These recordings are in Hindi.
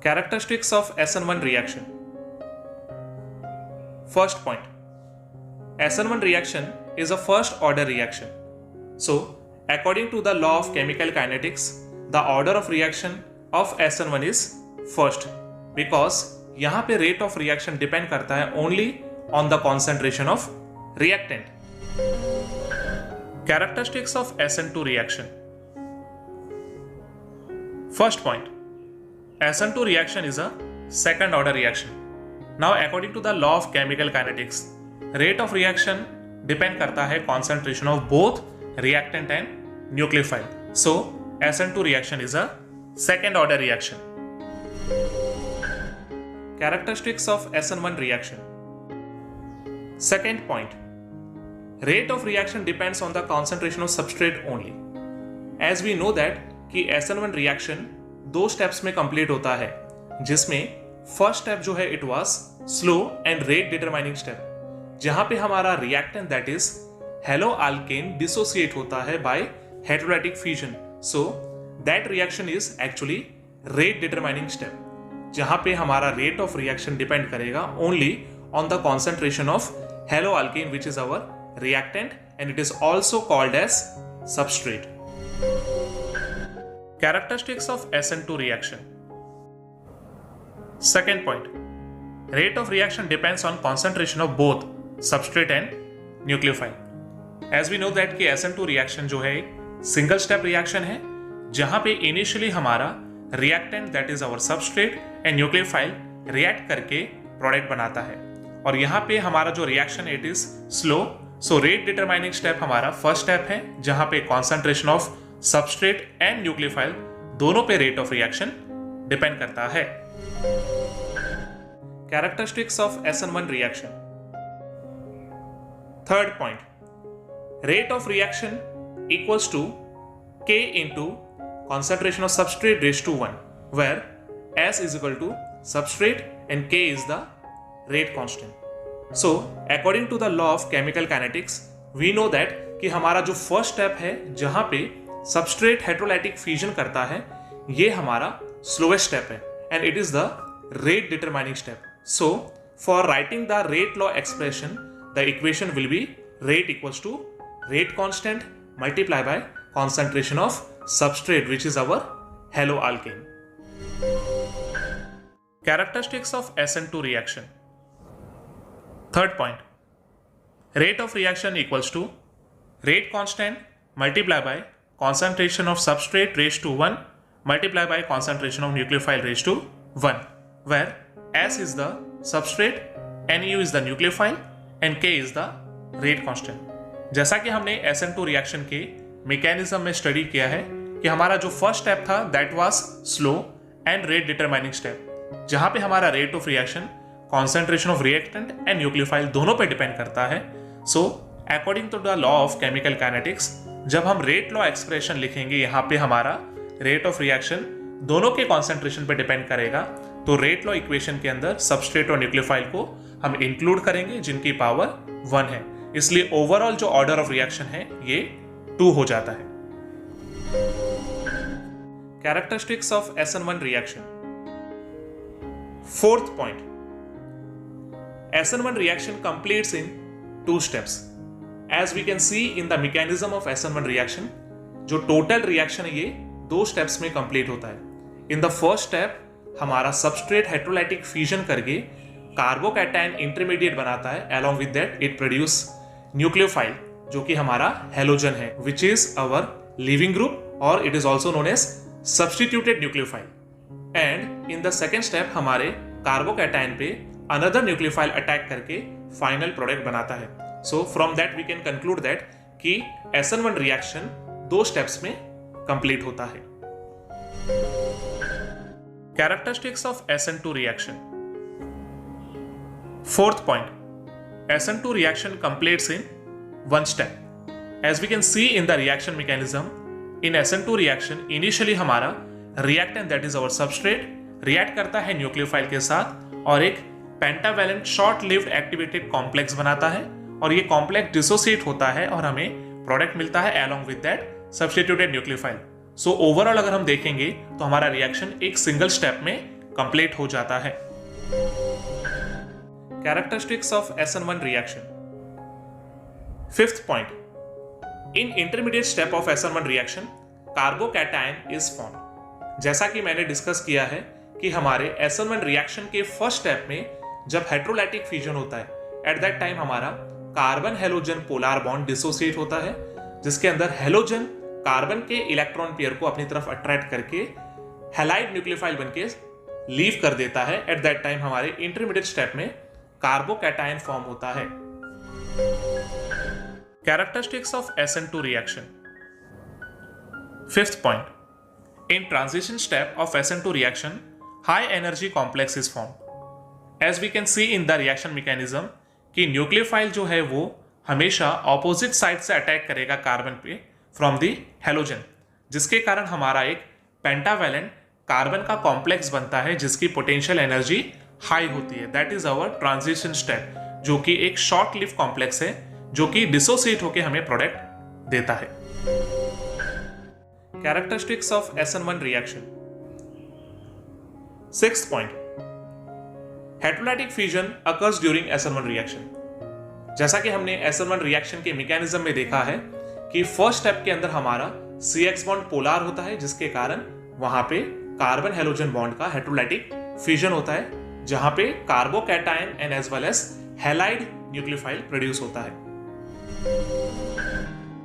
Characteristics of SN1 reaction. First point, SN1 reaction is a first order reaction. So, according to the law of chemical kinetics, the order of reaction of SN1 is first because यहाँ पे rate of reaction depend करता है only on the concentration of reactant. Characteristics of SN2 reaction. First point, SN2 reaction is a second order reaction. Now according to the law of chemical kinetics, rate of reaction depend करता है concentration of both reactant and nucleophile. So SN2 reaction is a second order reaction. Characteristics of SN1 reaction. Second point, rate of reaction depends on the concentration of substrate only. As we know that कि SN1 reaction दो स्टेप्स में कंप्लीट होता है, जिसमें फर्स्ट स्टेप जो है it was slow and rate determining step, जहां पे हमारा reactant that is halo alkane dissociate होता है by heterolytic fusion. So that reaction is actually rate determining step, जहां पे हमारा रेट ऑफ रिएक्शन डिपेंड करेगा only on the concentration of halo alkane which is our reactant and it is also called as substrate. Characteristics of SN2 reaction. Second point, rate of reaction depends on concentration of both substrate and nucleophile. As we know that कि SN2 reaction जो है एक single step reaction है, जहां पे initially हमारा reactant that is our substrate and nucleophile react करके product बनाता है, और यहाँ पे हमारा जो reaction it is slow. So rate determining step हमारा फर्स्ट स्टेप है, जहां पे concentration of substrate and nucleophile दोनों पे रेट ऑफ रिएक्शन डिपेंड करता है. Characteristics of SN1 reaction. Third point, rate of reaction equals to K into concentration of substrate raise to 1, where S is equal to substrate and K is the rate constant. So, according to the law of chemical kinetics, we know that कि हमारा जो फर्स्ट स्टेप है जहां पे सबस्ट्रेट हेटेरोलाइटिक फ्यूजन करता है, ये हमारा स्लोएस्ट स्टेप है and it is the rate determining step. So for writing the rate law expression, the equation will be rate equals to rate constant multiply by concentration of substrate which is our halo alkane. Characteristics of SN2 reaction. Third point, rate of reaction equals to rate constant multiplied by concentration of substrate raised to 1 multiplied by concentration of nucleophile raised to 1, where S is the substrate, Nu is the nucleophile and K is the rate constant. जैसा कि हमने SN2 reaction के मैकेनिज्म में स्टडी किया है कि हमारा जो फर्स्ट स्टेप था that was slow and rate determining step, जहां पे हमारा rate of reaction concentration of reactant and nucleophile दोनों पे डिपेंड करता है. So according to the law of chemical kinetics, जब हम रेट लॉ एक्सप्रेशन लिखेंगे, यहाँ पे हमारा रेट ऑफ रिएक्शन दोनों के कॉन्सेंट्रेशन पे डिपेंड करेगा, तो रेट लॉ इक्वेशन के अंदर सबस्ट्रेट और न्यूक्लियोफाइल को हम इंक्लूड करेंगे जिनकी पावर 1 है, इसलिए ओवरऑल जो ऑर्डर ऑफ रिएक्शन है ये 2 हो जाता है. Characteristics of SN1 reaction. Fourth point, SN1 reaction completes in 2 steps. As we can see in the mechanism of SN1 reaction, जो total reaction है ये 2 steps में complete होता है. In the first step हमारा substrate heterolytic fusion करके कार्बोकैटायन intermediate बनाता है. Along with that it produce nucleophile जो कि हमारा हेलोजन है, which is our leaving group, or it is also known as substituted nucleophile. And in the second step हमारे कार्बोकैटायन पे another nucleophile अटैक करके फाइनल प्रोडक्ट बनाता है. So from that we can conclude that कि SN1 रिएक्शन 2 स्टेप्स में कंप्लीट होता है. Characteristics of SN2 reaction. Fourth point, SN2 reaction completes in 1 step. As we can see in the reaction mechanism, in SN2 reaction initially हमारा reactant that is our substrate react करता है न्यूक्लियोफाइल के साथ और एक pentavalent short lived activated complex बनाता है, और ये कॉम्प्लेक्स डिसोसिएट होता है और हमें प्रोडक्ट मिलता है along with that substituted nucleophile. So overall अगर हम देखेंगे तो हमारा रिएक्शन एक सिंगल स्टेप में कंप्लीट हो जाता है। Characteristics of SN1 reaction. Fifth point, in intermediate step of SN1 reaction carbocation is form. जैसा कि मैंने डिस्कस किया है कि हमारे SN1 रिएक्शन के फर्स्ट स्टेप में जब हेट्रोलाइटिक फ्यूजन होता है, एट दैट टाइम हमारा carbon halogen polar bond dissociate होता है, जिसके अंदर हेलोजन कार्बन के इलेक्ट्रॉन पेयर को अपनी तरफ अट्रैक्ट करके हैलाइड न्यूक्लियोफाइल बनके लीव कर देता है। एट दैट टाइम हमारे इंटरमीडिएट स्टेप में कार्बोकैटायन फॉर्म होता है। Characteristics of SN2 reaction. Fifth point, in transition step of SN2 reaction, high energy complex is formed. As we can see in the reaction mechanism कि न्यूक्लियोफाइल जो है वो हमेशा ऑपोजिट साइड से अटैक करेगा कार्बन पे फ्रॉम द हेलोजन, जिसके कारण हमारा एक पेंटावैलेंट कार्बन का कॉम्प्लेक्स बनता है जिसकी पोटेंशियल एनर्जी हाई होती है। That is our transition step, जो कि एक शॉर्ट लिव कॉम्प्लेक्स है जो कि डिसोसिएट होकर हमें प्रोडक्ट देता है। Characteristics of SN1 reaction. Sixth point, heterolytic fusion occurs during SN1 reaction. जैसा कि हमने SN1 रिएक्शन के मैकेनिज्म में देखा है कि फर्स्ट स्टेप के अंदर हमारा CX बॉन्ड पोलर होता है, जिसके कारण वहां पे कार्बन हेलोजन बॉन्ड का हेटेरोलाइटिक फ्यूजन होता है, जहां पे carbocation and as well as halide nucleophile produce होता है।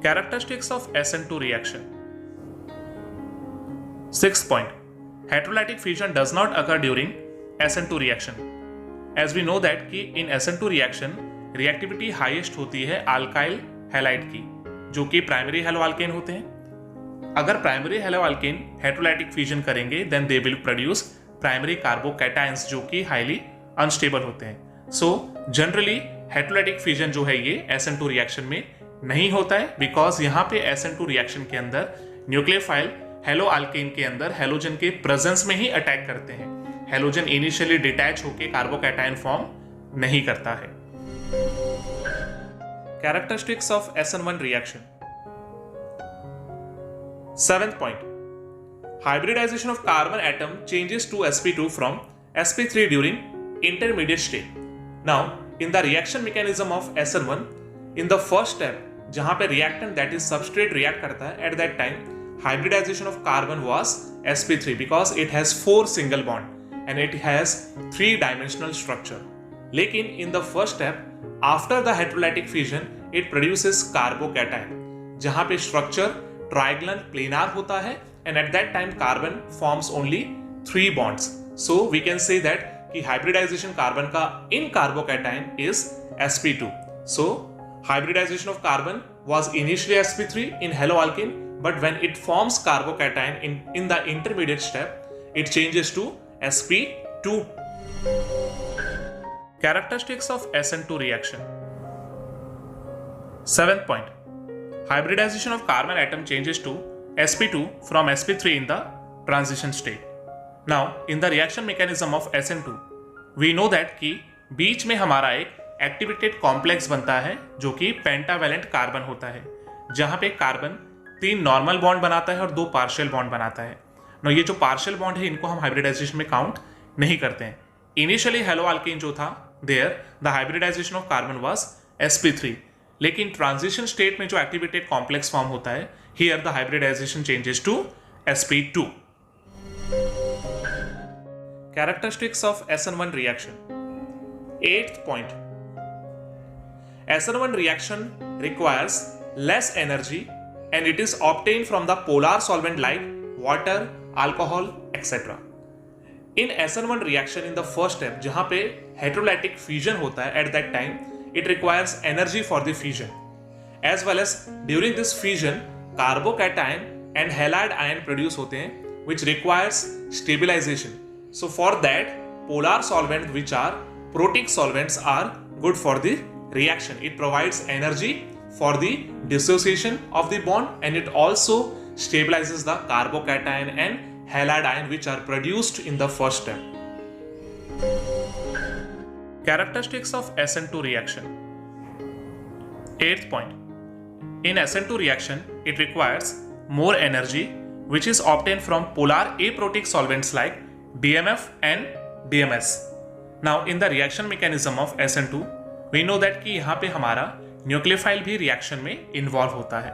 Characteristics of SN2 reaction. Sixth point, heterolytic fusion does not occur during SN2 reaction. As we know that कि in SN2 reaction reactivity highest होती है alkyl halide की, जो कि primary haloalkane होते हैं। अगर primary haloalkane heterolytic fusion करेंगे then they will produce primary carbocations जो कि highly unstable होते हैं। So generally heterolytic fusion जो है ये SN2 reaction में नहीं होता है, because यहाँ पे SN2 reaction के अंदर न्यूक्लियोफाइल हेलो अल्केन के अंदर हेलोजन के प्रेजेंस में ही अटैक करते हैं। हेलोजन इनिशियली डिटैच होकर कार्बोकैटायन फॉर्म नहीं करता है। Characteristics of SN1 reaction. Seventh point, hybridization of carbon atom changes to sp2 from sp3 during intermediate state. Now in the reaction mechanism of SN1, in the first step जहां पे reactant that is substrate react करता है, at that time hybridization of carbon was sp3 because it has 4 single bond and it has 3-dimensional structure. लेकिन in the first step after the heterolytic fusion it produces carbocation, जहां पे structure trigonal planar होता है and at that time carbon forms only 3 bonds. So we can say that कि hybridization carbon का in carbocation is sp2. So hybridization of carbon was initially sp3 in haloalkane, but when it forms carbocation in the intermediate step, it changes to sp2. Characteristics of SN2 reaction. Seventh point, hybridization of carbon atom changes to sp2 from sp3 in the transition state. Now, in the reaction mechanism of SN2, we know that कि बीच में हमारा एक एक्टिवेटेड कॉम्प्लेक्स बनता है जो कि पेंटावैलेंट कार्बन होता है, जहां पे कार्बन 3 नॉर्मल बॉन्ड बनाता है और 2 पार्शियल बॉन्ड बनाता है। ना ये जो पार्शियल बॉन्ड है इनको हम हाइब्रिडाइजेशन में काउंट नहीं करते हैं। इनिशियली हेलो अल्केन जो था there the hybridization of carbon was sp3, लेकिन ट्रांजिशन स्टेट में जो एक्टिवेटेड कॉम्प्लेक्स फॉर्म होता है here the hybridization changes to sp2. Characteristics of SN1 reaction. Eighth point, SN1 reaction requires less energy and it is obtained from the polar solvent like water, alcohol, etc. In SN1 reaction in the first step जहां पे heterolytic fusion होता है, at that time it requires energy for the fusion, as well as during this fusion carbocation and halide ion produce होते हैं which requires stabilization. So for that polar solvents which are protic solvents are good for the reaction. It provides energy for the dissociation of the bond and it also stabilizes the carbocation and halide ion which are produced in the first step. Characteristics of SN2 reaction. Eighth point, in SN2 reaction it requires more energy which is obtained from polar aprotic solvents like DMF and DMS. Now in the reaction mechanism of SN2 we know that कि यहाँ पे हमारा न्यूक्लियोफाइल भी रिएक्शन में इन्वॉल्व होता है.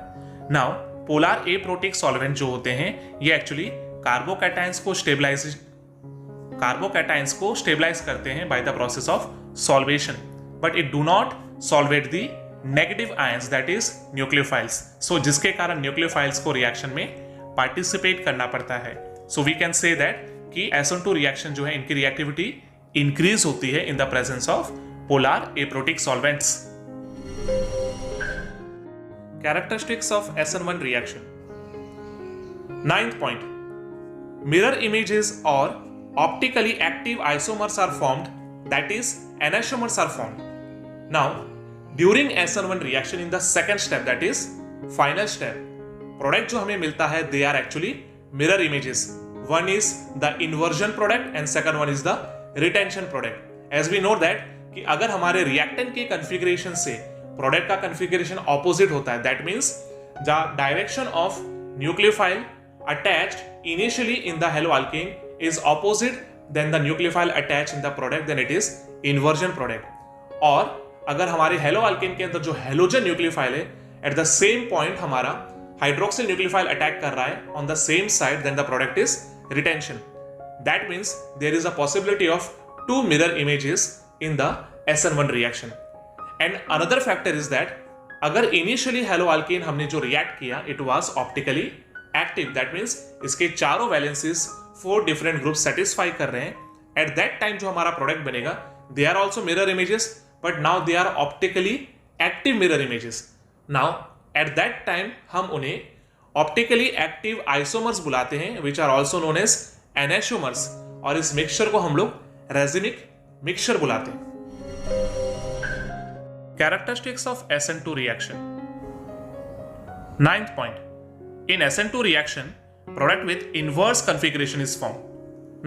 नाउ पोलर एप्रोटिक सॉल्वेंट जो होते हैं ये एक्चुअली कार्बोकैटायंस को स्टेबलाइज करते हैं by the process of solvation, but it do not solvate the negative ions that is nucleophiles. So जिसके कारण न्यूक्लियोफाइल्स को रिएक्शन में पार्टिसिपेट करना पड़ता है. So we can say that कि SN2 रिएक्शन जो है इनकी रिएक्टिविटी इंक्रीज होती है in the presence of polar aprotic solvents. Characteristics of SN1 reaction. Ninth point. Mirror images or optically active isomers are formed, that is enantiomers are formed. Now, during SN1 reaction in the second step, that is final step, product जो हमें मिलता है they are actually mirror images. One is the inversion product and second one is the retention product. As we know that कि अगर हमारे reactant के configuration से प्रोडक्ट का कन्फिगरेशन ऑपोजिट होता है, that means the direction of nucleophile attached initially in the halo alkane is opposite than the nucleophile attached in the product, then it is inversion product. और अगर हमारे हेलो अल्केन के अंदर जो हेलोजन न्यूक्लियोफाइल है एट द सेम पॉइंट हमारा हाइड्रोक्सिल न्यूक्लियोफाइल अटैक कर रहा है on the same side, then the product is retention. That means there is a possibility of 2 mirror images in the SN1 reaction. And another factor is that अगर इनिशियली हेलो अल्केन हमने जो रिएक्ट किया it was optically active, that means इसके चारों वैलेंसीज 4 डिफरेंट ग्रुप सेटिस्फाई कर रहे हैं. एट दैट टाइम जो हमारा प्रोडक्ट बनेगा they are also mirror images, but now they are optically active mirror images. Now at that time हम उन्हें ऑप्टिकली एक्टिव आइसोमर्स बुलाते हैं which are also known as enantiomers, और इस मिक्सचर को हम लोग रेजिनिक मिक्सचर बुलाते हैं. Characteristics of SN2 reaction. Ninth point. In SN2 reaction, product with inverse configuration is formed.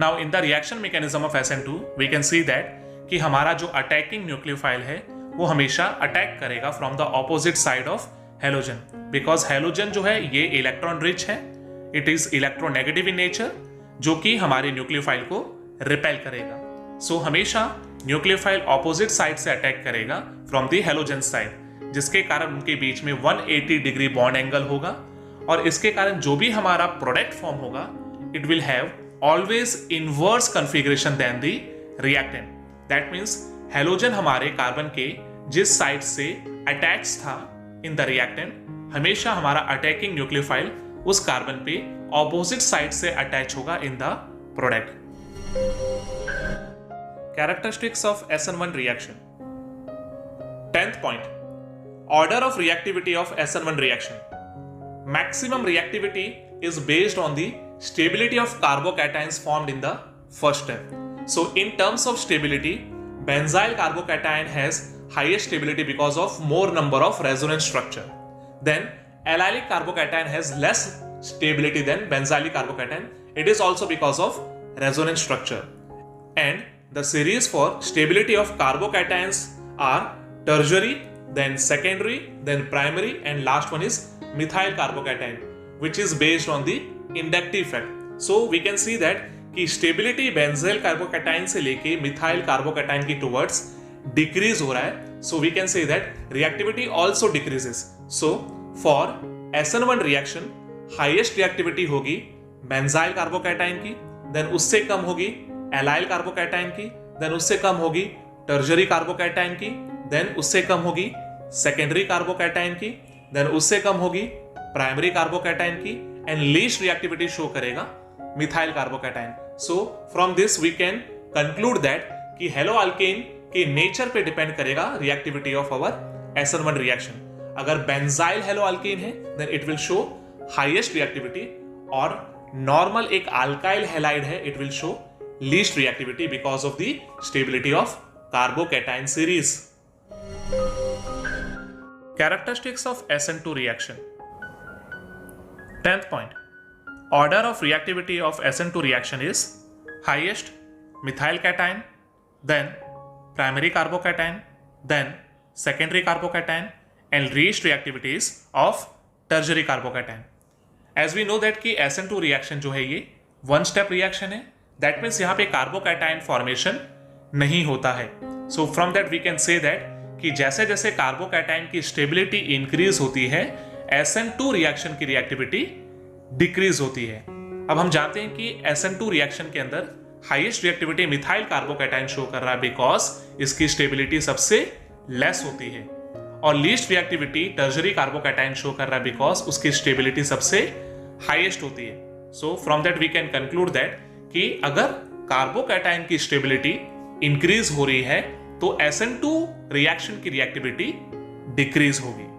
Now in the reaction mechanism of SN2, we can see that कि हमारा जो attacking nucleophile है वो हमेशा अटैक करेगा from the opposite side of halogen, because halogen जो है ये electron rich है, it is electronegative in nature, जो कि हमारे nucleophile को repel करेगा. सो हमेशा न्यूक्लियोफाइल ऑपोजिट साइड से अटैक करेगा फ्रॉम द हेलोजन साइड, जिसके कारण उनके बीच में 180 डिग्री बॉन्ड एंगल होगा, और इसके कारण जो भी हमारा प्रोडक्ट फॉर्म होगा it will have always inverse configuration than the reactant. That means halogen हमारे कार्बन के जिस साइड से अटैच था इन द रिएक्टेंट, हमेशा हमारा अटैकिंग न्यूक्लियोफाइल उस कार्बन पे ऑपोजिट साइड से अटैच होगा इन the product. Characteristics of SN1 reaction. 10th point. Order of reactivity of SN1 reaction. Maximum reactivity is based on the stability of carbocations formed in the first step. So in terms of stability, benzyl carbocation has highest stability because of more number of resonance structure. Then allylic carbocation has less stability than benzylic carbocation. It is also because of resonance structure. And the series for stability of carbocations are tertiary, then secondary, then primary, and last one is methyl carbocation, which is based on the inductive effect. So we can see that कि stability benzyl carbocation से लेके methyl carbocation की towards decrease हो रहा है. So we can say that reactivity also decreases. So for SN1 reaction highest reactivity होगी benzyl carbocation की, then उससे कम होगी एलाइल कार्बोकैटायन की, देन उससे कम होगी टर्जरी कार्बोकैटायन की, देन उससे कम होगी सेकेंडरी कार्बोकैटायन की, देन उससे कम होगी प्राइमरी कार्बोकैटायन की, एंड लीस्ट रिएक्टिविटी शो करेगा methyl carbocation. So from this we can conclude that कि हेलो अल्केन के नेचर पे डिपेंड करेगा reactivity of our SN1 reaction. अगर बेंजाइल हेलो अल्केन है then it will show highest reactivity, और नॉर्मल एक अल्काइल हैलाइड है it will show least reactivity because of the stability of carbocation series. Characteristics of SN2 reaction. 10th point. Order of reactivity of SN2 reaction is highest methyl cation, then primary carbocation, then secondary carbocation, and least reactivity is of tertiary carbocation. As we know that कि SN2 reaction जो है ये one step reaction है, दैट मीन्स यहाँ पे कार्बोकैटायन फॉर्मेशन नहीं होता है। So from that we can say that कि जैसे जैसे कार्बोकैटायन की स्टेबिलिटी इंक्रीज होती है, SN2 रिएक्शन की रिएक्टिविटी डिक्रीज होती है। अब हम जानते हैं कि SN2 रिएक्शन के अंदर highest reactivity methyl carbocation show कर रहा है बिकॉज इसकी स्टेबिलिटी सबसे लेस होती है, और least reactivity tertiary carbocation show कर रहा है बिकॉज उसकी स्टेबिलिटी सबसे हाईएस्ट होती है। So from that we can conclude that कि अगर कार्बोकैटायन की स्टेबिलिटी इंक्रीज हो रही है तो SN2 रिएक्शन की रिएक्टिविटी डिक्रीज होगी।